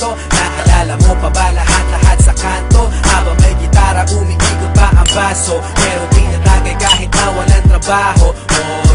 kwento? Naalala mo pa ba lahat sa kanto? Habang may gitara, umiikot pa ang baso. Meron tinatagay kahit na walang trabaho.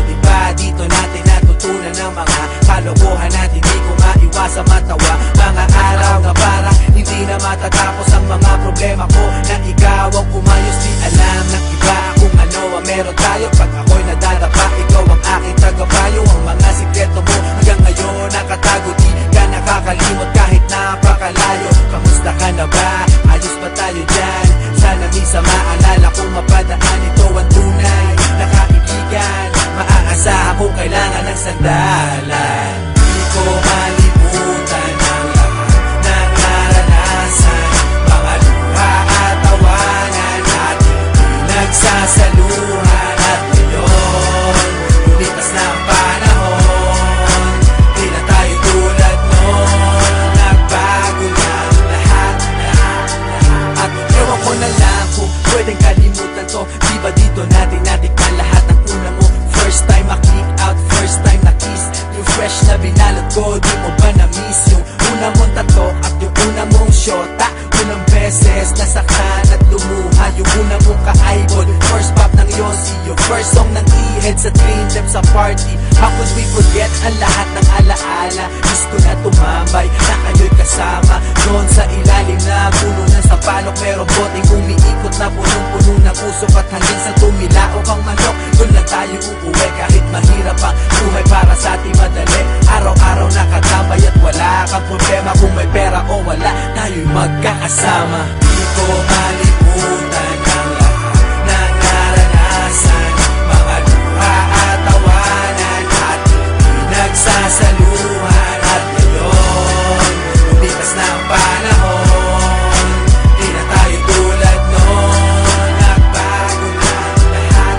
Diba dito natin natutunan ng mga kalokohan at hindi ko maiwasa matawa. Mga araw na parang hindi na matatapos ang mga problema ko. Na ikaw ang umayos, di alam ng iba kung ano ang meron tayo. Pag ako'y nadadapa, ikaw ang aking tagapayo. Ang mga sikreto mo hanggang ngayon nakatago, di ka nakakalimot kahit napakalayo. Kamusta ka na ba? Ayos ba tayo dyan? Sana minsan maalala kung mapadaan, ito ang tunay na kaibigan. Maaasahan kung kailangan ng sandalan. Di ko malimutan ang lahat ng naranasan, mga luha at tawanan natin pinagsasaluhan. At ngayon, lumipas na ang panahon, di na tayo tulad noon. Nagbago na ang lahat. At ewan ko na lang kung pwedeng kalimutan to. Di ba dito natin natikman lahat ng una mo? First time ma-click out, first time na-kiss. Yung fresh na binalot ko, di mo ba na-miss? Yung una mong tato at yung una mong shota. Unang beses nasaktan at lumuha. Yung una mong ka-eyeball, first pop ng Yossi. Yung first song ng E-Head sa Dream Team sa party. How could we forget ang lahat ng alaala? Miss ko na tumambay na kayo'y kasama doon sa ilalim na puno ng sapalok. Pero boting umiikot na punong-puno ng usok. At hanggang sa tumilaok ang manok, doon lang tayo uuwi. Kahit mahirap ang buhay, para sa ating madali. Araw-araw nakatambay at wala kang problema. Kung may pera o wala, tayo'y magkakasama. Di ko malimutan ang lahat ng naranasan, mga luha at tawanan natin pinagsasaluhan. At ngayon, lumipas na ang panahon, di na tayo tulad noon. Nagbago na lahat.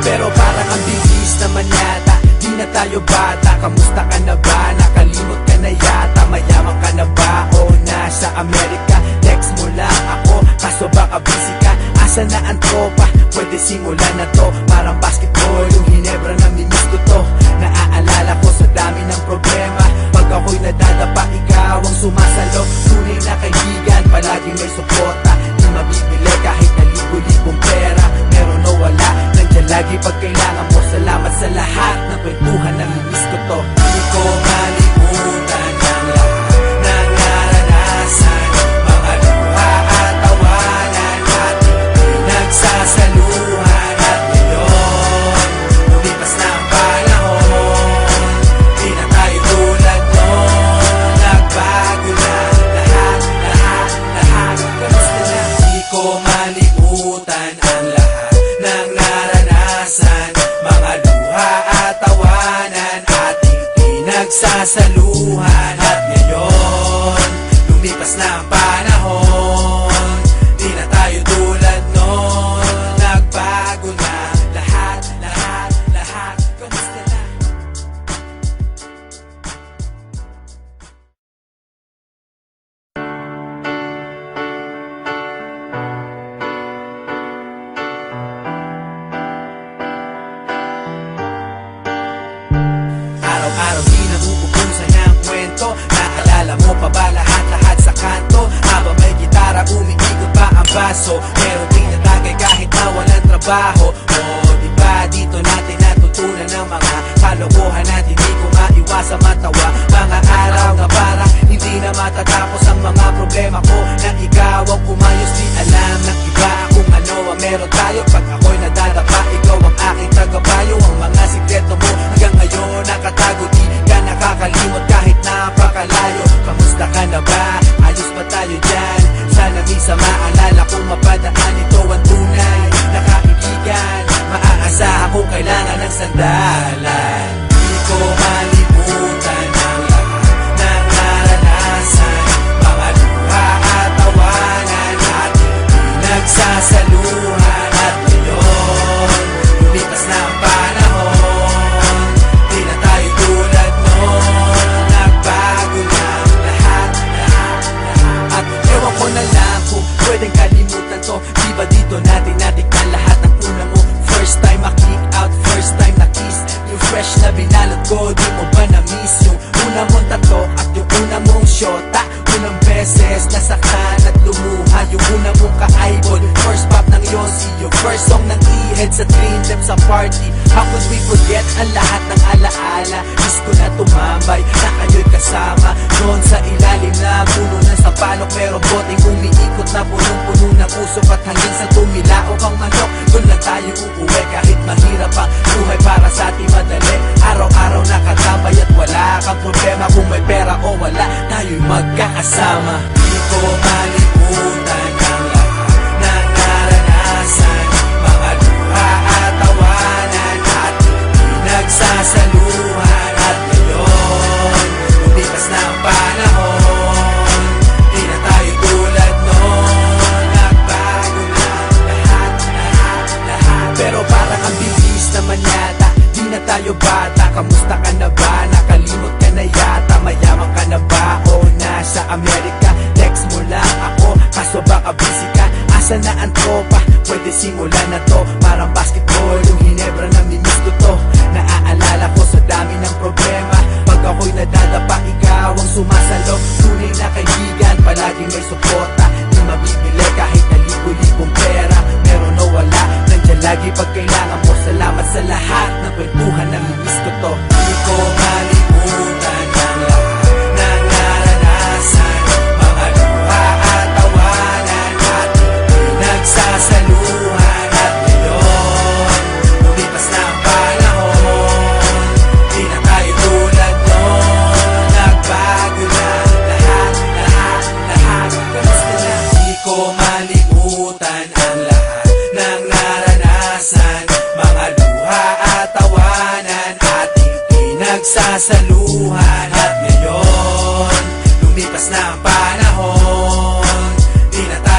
Pero parang ang bilis naman yata, di na tayo bata. Kamusta ka na ba? Nakalimot ka na yata. Mayaman ka na ba o nasa Amerika? Text mo lang ako, kaso baka busy ka. Asa na ang tropa? Pwede simulan na to. Parang basketball, yung Hinebra na mimiss ko to. Naaalala ko sa dami ng problema. Pag ako'y nadadapa, ikaw ang sumasalo. Tunay na kaibigan, palaging may suporta. Di mabibili kahit na libo-libong pera. Meron o wala, nandiyan lagi pag kailangan mo. Salamat sa lahat ng kwentuhan na mimiss ko to. Di ko malimutan ang lahat ng naranasan, mga luha at tawanan natin pinagsasaluhan. At ngayon, lumipas na ang panahon, di na tayo tulad noon. Nagbago na lahat. Kamusta na? Di ko malimutan ang lahat ng naranasan, mga luha at tawanan ating pinagsasaluhan. At ngayon, lumipas na ang panahon, di na tayo tulad noon. Nagbago na lahat. Kamusta na? Araw-araw di nauubusan ang kwento. Naalala mo pa ba lahat sa kanto? Habang may gitara, umiikot pa ang baso. Meron tinatagay kahit na walang trabaho. Diba dito natin natutunan ng mga kalokohan at hindi ko maiwasa matawa. Mga araw na parang hindi na matatapos ang mga problema ko. Na ikaw ang umayos, di alam ng iba kung ano ang meron tayo. Pag ako'y nadadapa, ikaw ang aking tagapayo. Ang mga sikreto mo hanggang ngayon nakatago, di ka nakakalimot kahit napakalayo. Kamusta ka na ba? Ayos ba tayo dyan? Sana minsan maalala kung mapadaan, ito ang tunay na kaibigan. Maaasahan kung kailangan ng sandalan. Di ko malimutan ang lahat ng naranasan, mga luha beses nasaktan at lumuha. Yung una mong ka-idol, first pop ng Yossi, yung first song ng E-Head sa Dream Team sa party. How could we forget ang lahat ng alaala? Miss ko na tumambay na kayo'y kasama noon sa ilalim na puno ng sampalok. Merong boteng umiikot na punong-puno ng usok, at hanggang sa tumilaok ang manok, doon lang tayo uuwi. Kahit mahirap ang buhay, para sa ating madali. Araw-araw nakatabay at wala kang problema. Kung may pera o wala, tayo'y magkakasama. Di ko malimutan ang lahat ng naranasan, mga luha at tawanan ating pinagsasaluhan. At ngayon, lumipas na ang panahon, di na tayo tulad noon. Nagbago na lahat, lahat. Pero parang ang bilis naman yata, di na tayo bata. Kamusta ka na ba? Nakalimot ka na yata. Mayaman ka na ba o nasa Amerika? Text mo lang ako, kaso baka busy ka. Asa na ang tropa? Pwede simulan na to. Parang basketball, yung Hinebra na mimiss ko to. Naaalala ko sa dami ng problema, pag ako'y nadadapa, ikaw ang sumasalo. Tunay na kaibigan, palaging may suporta. Di mabibili kahit na libo-libong pera. Meron o wala, nandyan lagi pag kailangan mo. Salamat sa lahat ng kwentuhan na mimiss ko to. Di ko malimutan ang lahat ng naranasan, mga luha at tawanan ating pinagsasaluhan. At ngayon, lumipas na ang panahon, di na tayo tulad noon. Nagbago na lahat, lahat, lahat. Kamusta na? Di ko malimutan ang lahat ng naranasan, mga luha at tawanan ating pinagsasaluhan. At ngayon, lumipas na ang panahon, di na tayo